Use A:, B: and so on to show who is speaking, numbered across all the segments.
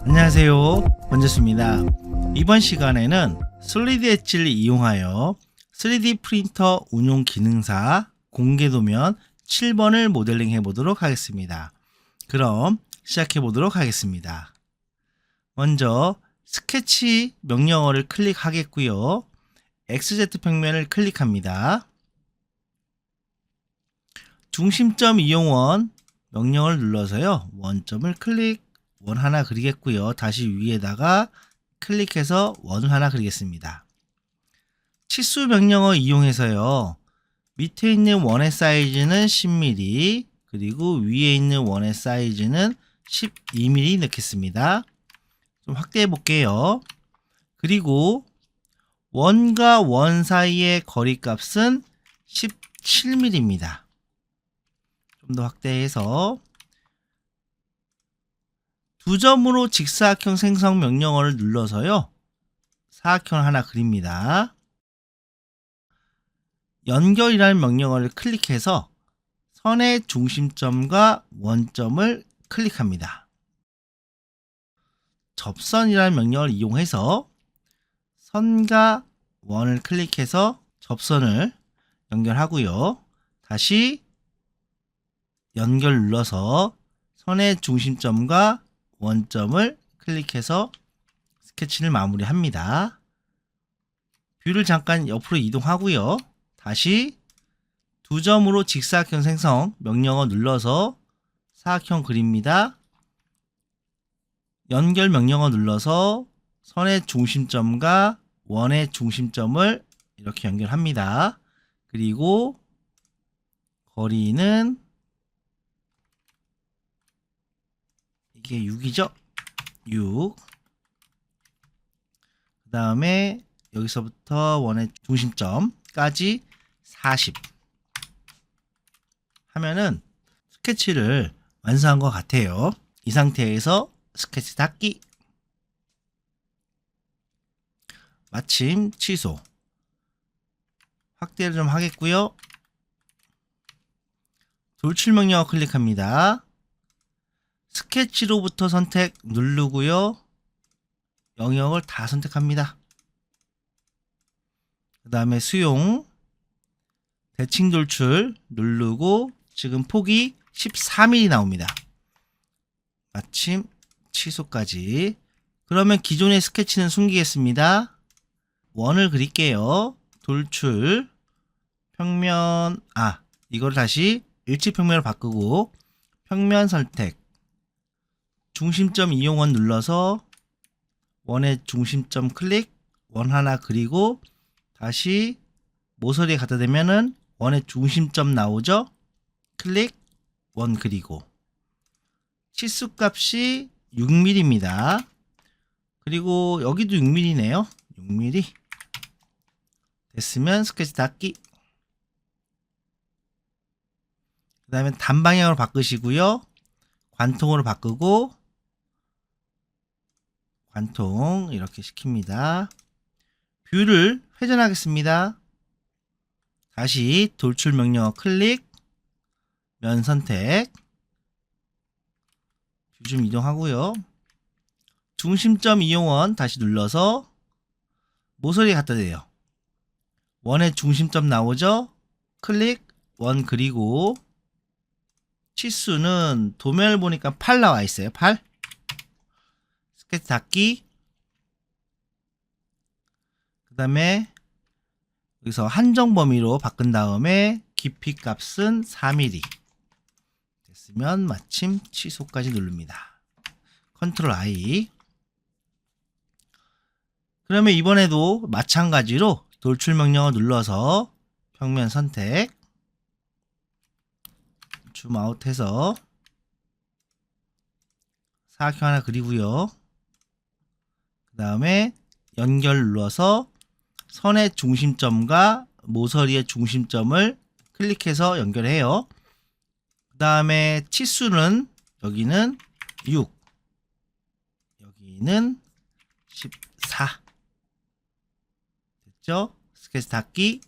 A: 안녕하세요, 권재수입니다. 이번 시간에는 3D 엣지를 이용하여 3D 프린터 운용 기능사 공개도면 7번을 모델링 해보도록 하겠습니다. 그럼 시작해 보도록 하겠습니다. 먼저 스케치 명령어를 클릭하겠고요. XZ 평면을 클릭합니다. 중심점 이용원 명령을 눌러서요. 원점을 클릭, 원 하나 그리겠고요. 다시 위에다가 클릭해서 원을 하나 그리겠습니다. 치수 명령어 이용해서요. 밑에 있는 원의 사이즈는 10mm, 그리고 위에 있는 원의 사이즈는 12mm 넣겠습니다. 좀 확대해 볼게요. 그리고 원과 원 사이의 거리값은 17mm입니다. 좀 더 확대해서 두 점으로 직사각형 생성 명령어를 눌러서요. 사각형을 하나 그립니다. 연결이라는 명령어를 클릭해서 선의 중심점과 원점을 클릭합니다. 접선이라는 명령어를 이용해서 선과 원을 클릭해서 접선을 연결하고요. 다시 연결 눌러서 선의 중심점과 원점을 클릭해서 스케치를 마무리합니다. 뷰를 잠깐 옆으로 이동하고요. 다시 두 점으로 직사각형 생성 명령어 눌러서 사각형 그립니다. 연결 명령어 눌러서 선의 중심점과 원의 중심점을 이렇게 연결합니다. 그리고 거리는 이게 6이죠? 6. 그 다음에 여기서부터 원의 중심점까지 40 하면은 스케치를 완성한 것 같아요. 이 상태에서 스케치 닫기, 마침 취소, 확대를 좀 하겠고요. 돌출 명령어 클릭합니다. 스케치로부터 선택 누르고요. 영역을 다 선택합니다. 그 다음에 수용, 대칭 돌출 누르고 지금 폭이 14mm 나옵니다. 마침 취소까지. 그러면 기존의 스케치는 숨기겠습니다. 원을 그릴게요. 돌출, 평면, 이걸 다시 일치평면으로 바꾸고 평면 선택, 중심점 이용원 눌러서 원의 중심점 클릭, 원 하나 그리고 다시 모서리에 갖다 대면은 원의 중심점 나오죠? 클릭, 원 그리고 치수 값이 6mm입니다. 그리고 여기도 6mm네요. 6mm 됐으면 스케치 닫기. 그 다음에 단방향으로 바꾸시고요. 관통으로 바꾸고 관통 이렇게 시킵니다. 뷰를 회전하겠습니다. 다시 돌출 명령어 클릭, 면 선택, 뷰 좀 이동하고요. 중심점 이용원 다시 눌러서 모서리에 갖다 대요. 원의 중심점 나오죠? 클릭, 원 그리고 치수는 도면을 보니까 8 나와 있어요. 8. 스케치 닫기. 그 다음에 여기서 한정 범위로 바꾼 다음에 깊이 값은 4mm 됐으면 마침 취소까지 누릅니다. 컨트롤 I. 그러면 이번에도 마찬가지로 돌출 명령어 눌러서 평면 선택, 줌 아웃해서 사각형 하나 그리고요. 그 다음에 연결 눌러서 선의 중심점과 모서리의 중심점을 클릭해서 연결해요. 그 다음에 치수는 여기는 6, 여기는 14 됐죠? 스케치 닫기,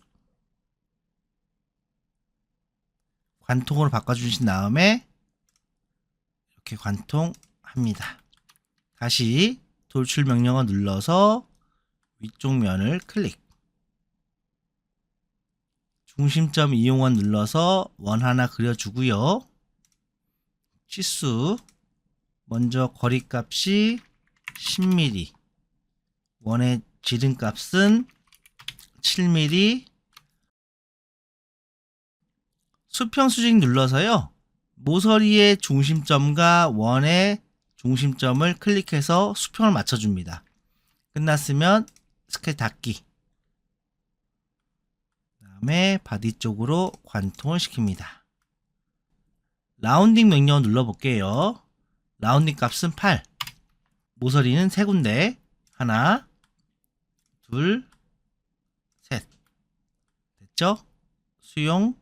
A: 관통으로 바꿔주신 다음에 이렇게 관통합니다. 다시 돌출 명령어 눌러서 위쪽 면을 클릭. 중심점 이용원 눌러서 원 하나 그려주고요. 치수 먼저 거리값이 10mm, 원의 지름값은 7mm. 수평 수직 눌러서요. 모서리의 중심점과 원의 중심점을 클릭해서 수평을 맞춰줍니다. 끝났으면 스케치 닫기. 그 다음에 바디 쪽으로 관통을 시킵니다. 라운딩 명령어 눌러볼게요. 라운딩 값은 8. 모서리는 3군데. 하나, 둘, 셋. 됐죠? 수용,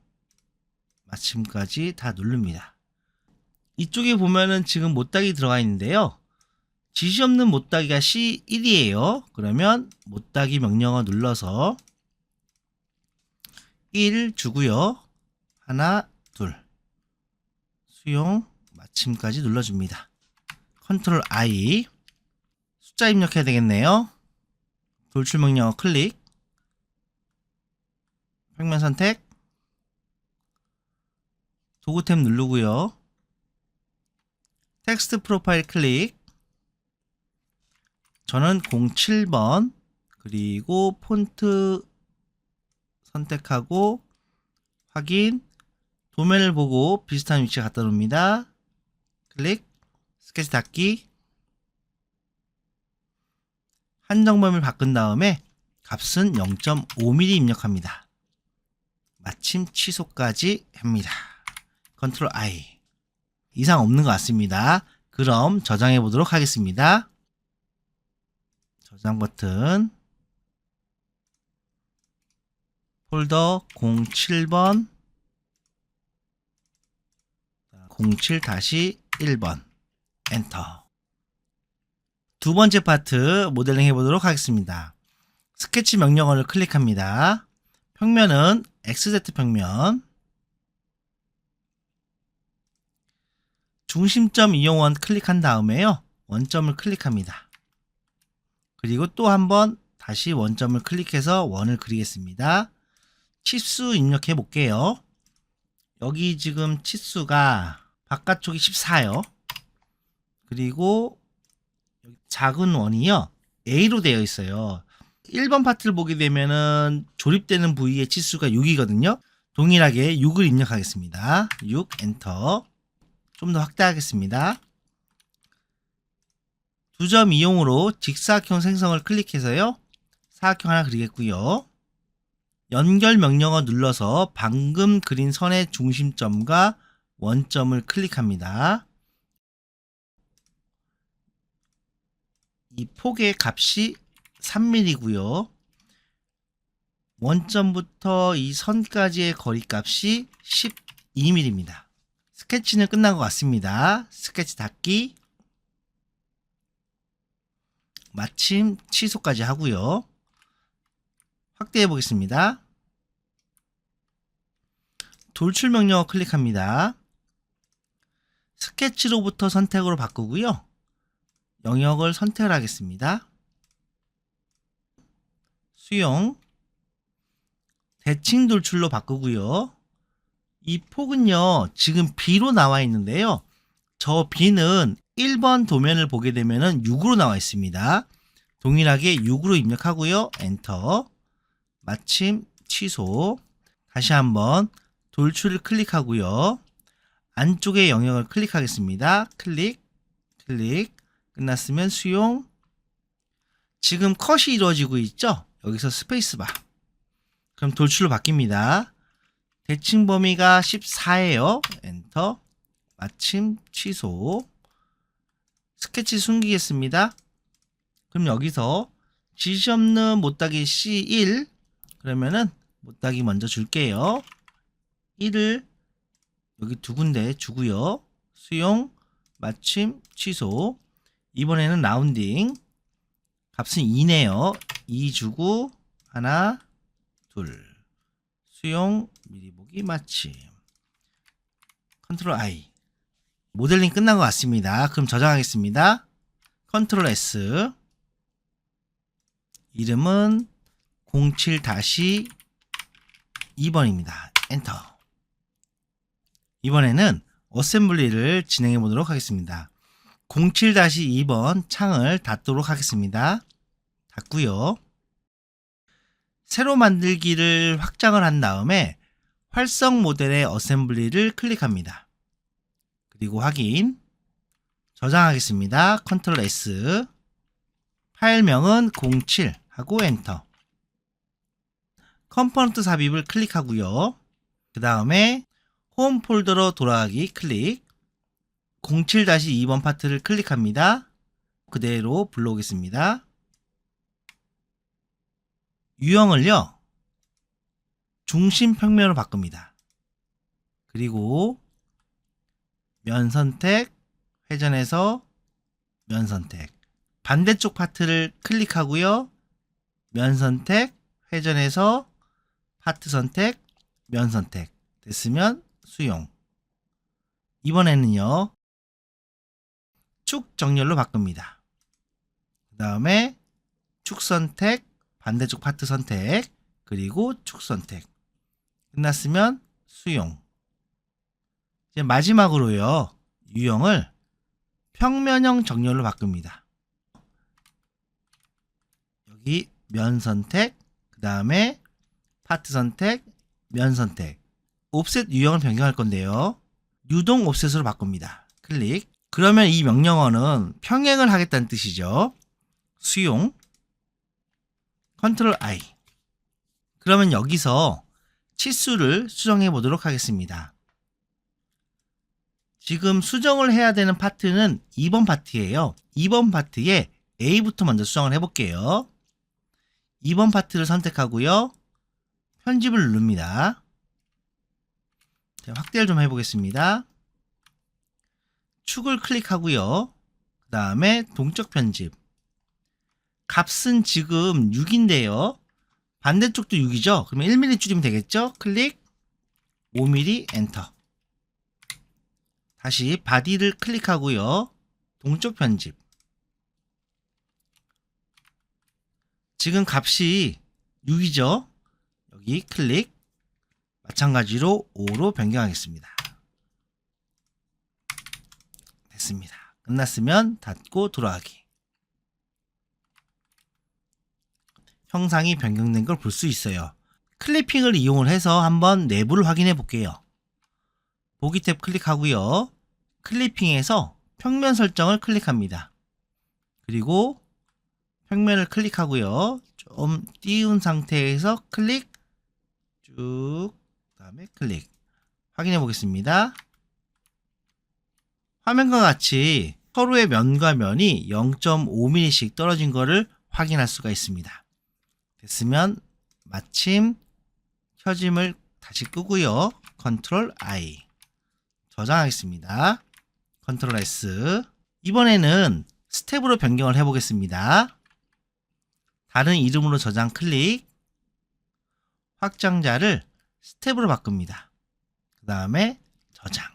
A: 마침까지 다 누릅니다. 이쪽에 보면은 지금 못따기 들어가 있는데요. 지시 없는 못따기가 C1이에요. 그러면 못따기 명령어 눌러서 1 주고요. 하나, 둘. 수용, 마침까지 눌러줍니다. 컨트롤 I. 숫자 입력해야 되겠네요. 돌출 명령어 클릭. 평면 선택. 도구 탭 누르고요. 텍스트 프로파일 클릭. 저는 07번 그리고 폰트 선택하고 확인. 도면을 보고 비슷한 위치에 갖다 놓습니다. 클릭. 스케치 닫기. 한정범위를 바꾼 다음에 값은 0.5mm 입력합니다. 마침 취소까지 합니다. 컨트롤 I. 이상 없는 것 같습니다. 그럼 저장해 보도록 하겠습니다. 저장 버튼. 폴더 07번 07-1번 엔터. 두 번째 파트 모델링 해보도록 하겠습니다. 스케치 명령어를 클릭합니다. 평면은 XZ 평면. 중심점 이용원 클릭한 다음에요. 원점을 클릭합니다. 그리고 또 한번 다시 원점을 클릭해서 원을 그리겠습니다. 치수 입력해 볼게요. 여기 지금 치수가 바깥쪽이 14요. 그리고 작은 원이요. A로 되어 있어요. 1번 파트를 보게 되면은 조립되는 부위의 치수가 6이거든요. 동일하게 6을 입력하겠습니다. 6 엔터. 좀 더 확대하겠습니다. 두 점 이용으로 직사각형 생성을 클릭해서요. 사각형 하나 그리겠고요. 연결 명령어 눌러서 방금 그린 선의 중심점과 원점을 클릭합니다. 이 폭의 값이 3mm고요. 원점부터 이 선까지의 거리값이 12mm입니다. 스케치는 끝난 것 같습니다. 스케치 닫기. 마침 취소까지 하고요. 확대해 보겠습니다. 돌출 명령어 클릭합니다. 스케치로부터 선택으로 바꾸고요. 영역을 선택을 하겠습니다. 수용. 대칭 돌출로 바꾸고요. 이 폭은요, 지금 B로 나와 있는데요. 저 B는 1번 도면을 보게 되면은 6으로 나와 있습니다. 동일하게 6으로 입력하고요. 엔터. 마침 취소. 다시 한번 돌출을 클릭하고요. 안쪽의 영역을 클릭하겠습니다. 클릭. 끝났으면 수용. 지금 컷이 이루어지고 있죠? 여기서 스페이스바. 그럼 돌출로 바뀝니다. 대칭 범위가 14예요. 엔터. 마침 취소. 스케치 숨기겠습니다. 그럼 여기서 지시 없는 못따기 C1. 그러면은 못따기 먼저 줄게요. 1을 여기 두 군데 주고요. 수용. 마침 취소. 이번에는 라운딩. 값은 2네요. 2 주고 하나, 둘. 수용. 미리 보기 마침. 컨트롤 I. 모델링 끝난 것 같습니다. 그럼 저장하겠습니다. 컨트롤 S. 이름은 07-2번입니다. 엔터. 이번에는 어셈블리를 진행해 보도록 하겠습니다. 07-2번 창을 닫도록 하겠습니다. 닫고요. 새로 만들기를 확장을 한 다음에 활성 모델의 어셈블리를 클릭합니다. 그리고 확인. 저장하겠습니다. 컨트롤 S. 파일명은 07 하고 엔터. 컴포넌트 삽입을 클릭하고요. 그 다음에 홈 폴더로 돌아가기 클릭. 07-2번 파트를 클릭합니다. 그대로 불러오겠습니다. 유형을요, 중심 평면으로 바꿉니다. 그리고 면 선택, 회전해서 면 선택. 반대쪽 파트를 클릭하고요. 면 선택, 회전해서 파트 선택, 면 선택. 됐으면 수용. 이번에는요, 축 정렬로 바꿉니다. 그 다음에 축 선택, 반대쪽 파트 선택, 그리고 축 선택. 끝났으면 수용. 이제 마지막으로요, 유형을 평면형 정렬로 바꿉니다. 여기 면 선택, 그 다음에 파트 선택, 면 선택. 옵셋 유형을 변경할 건데요, 유동 옵셋으로 바꿉니다. 클릭. 그러면 이 명령어는 평행을 하겠다는 뜻이죠. 수용. 컨트롤 I. 그러면 여기서 치수를 수정해 보도록 하겠습니다. 지금 수정을 해야 되는 파트는 2번 파트예요. 2번 파트에 A부터 먼저 수정을 해볼게요. 2번 파트를 선택하고요. 편집을 누릅니다. 자, 확대를 좀 해보겠습니다. 축을 클릭하고요. 그 다음에 동적 편집. 값은 지금 6인데요. 반대쪽도 6이죠. 그러면 1mm 줄이면 되겠죠? 클릭. 5mm 엔터. 다시 바디를 클릭하고요. 동적 편집. 지금 값이 6이죠. 여기 클릭. 마찬가지로 5로 변경하겠습니다. 됐습니다. 끝났으면 닫고 돌아가기. 형상이 변경된 걸 볼 수 있어요. 클리핑을 이용을 해서 한번 내부를 확인해 볼게요. 보기 탭 클릭하고요. 클리핑에서 평면 설정을 클릭합니다. 그리고 평면을 클릭하고요. 좀 띄운 상태에서 클릭, 쭉, 그 다음에 클릭. 확인해 보겠습니다. 화면과 같이 서로의 면과 면이 0.5mm씩 떨어진 것을 확인할 수가 있습니다. 됐으면 마침 켜짐을 다시 끄고요. 컨트롤 I. 저장하겠습니다. 컨트롤 S. 이번에는 스텝으로 변경을 해보겠습니다. 다른 이름으로 저장 클릭. 확장자를 스텝으로 바꿉니다. 그 다음에 저장.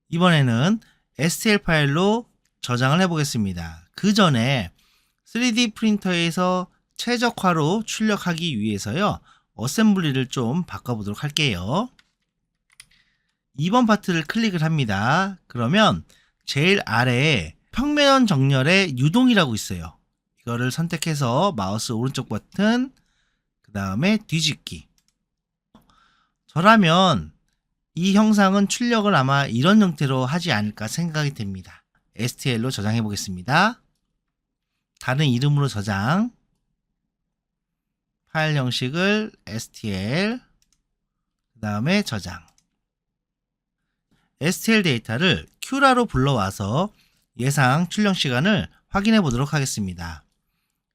A: 이번에는 STL 파일로 저장을 해보겠습니다. 그 전에 3D 프린터에서 최적화로 출력하기 위해서요, 어셈블리를 좀 바꿔보도록 할게요. 2번 파트를 클릭을 합니다. 그러면 제일 아래에 평면 정렬의 유동이라고 있어요. 이거를 선택해서 마우스 오른쪽 버튼, 그 다음에 뒤집기. 저라면 이 형상은 출력을 아마 이런 형태로 하지 않을까 생각이 됩니다. STL로 저장해 보겠습니다. 다른 이름으로 저장. 파일 형식을 STL, 그 다음에 저장. STL 데이터를 큐라로 불러와서 예상 출력 시간을 확인해 보도록 하겠습니다.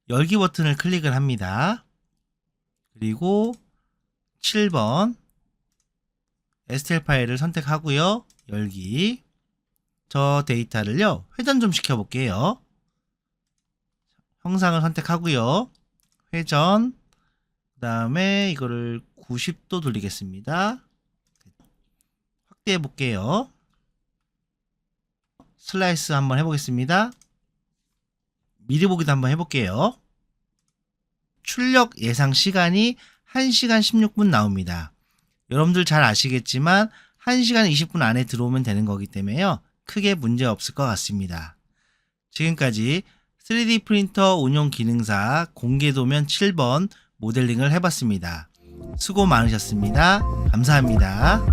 A: 열기 버튼을 클릭을 합니다. 그리고 7번 STL 파일을 선택하고요. 열기. 저 데이터를요, 회전 좀 시켜볼게요. 형상을 선택하고요. 회전. 그 다음에 이거를 90도 돌리겠습니다. 확대해 볼게요. 슬라이스 한번 해보겠습니다. 미리 보기도 한번 해볼게요. 출력 예상 시간이 1시간 16분 나옵니다. 여러분들 잘 아시겠지만 1시간 20분 안에 들어오면 되는 거기 때문에요. 크게 문제 없을 것 같습니다. 지금까지 3D 프린터 운용 기능사 공개도면 7번 모델링을 해봤습니다. 수고 많으셨습니다. 감사합니다.